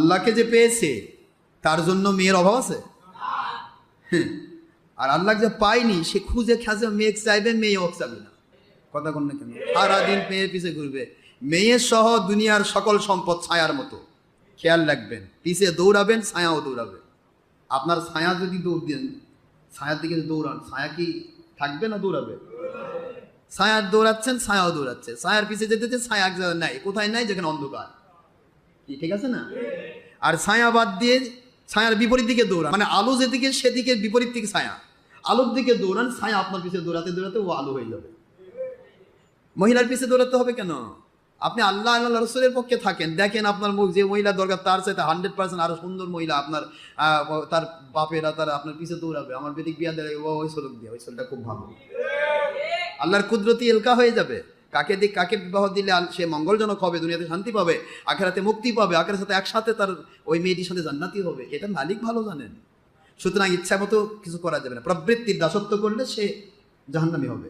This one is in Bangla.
আল্লাহকে যে পেয়েছে তার জন্য মেয়ের অভাব আছে? হ্যাঁ। আর আল্লাহকে যে পায়নি সে খুঁজে খাজে মেয়ে চাইবে, মেয়েও চাইবে না। কথা কোন না কেন? সারাদিন মেয়ের পিছে ঘুরবে। মেয়ে সহ দুনিয়ার সকল সম্পদ ছায়ার মতো, খেয়াল রাখবেন। পিছে দৌড়াবেন, ছায়াও দৌড়াবে। আপনার ছায়া যদি দৌড় দেন, ছায়ার দিকে দৌড়ান, ছায়া কি থাকবে না দৌড়াবে? ছায়ার দৌড়াচ্ছেন, ছায়াও দৌড়াচ্ছে। ছায়ার পিছে যেতে ছায়া এক জায়গায় নাই, কোথায় নাই? যেখানে অন্ধকার। কি ঠিক আছে না? আর ছায়া বাদ দিয়ে ছায়ার বিপরীত দিকে দৌড়ান, মানে আলো যেদিকে সেদিকে বিপরীত দিকে ছায়া। আলোর দিকে দৌড়ান, ছায়া আপনার পিছে দৌড়াতে দৌড়াতে ও আলো হয়ে যাবে। মহিলার পিছে দৌড়াতে হবে কেন? আপনি আল্লাহ আল্লাহ রসুলের পক্ষে থাকেন, দেখেন আপনার মুখ যে মহিলা দরকার তার সাথে 100% আরো সুন্দর মহিলা আপনার তার বাপেরা তারা আপনার পিছে দৌড়াবে। আমার বেদিক বিয়া দেয় ওই সলক দিয়ে, ওই সলটা খুব ভালো। আল্লাহর কুদরতি এলকা হয়ে যাবে। কাকে বিবাহ দিলে সে মঙ্গলজনক হবে, দুনিয়াতে শান্তি পাবে, আখেরাতে মুক্তি পাবে, আখেরাতের সাথে একসাথে তার ওই মেয়েটির সাথে জান্নাতি হবে, এটা মালিক ভালো জানেন। সুতরাং ইচ্ছা মতো কিছু করা যাবে না। প্রবৃত্তির দাসত্ব করলে সে জাহান্নামী হবে।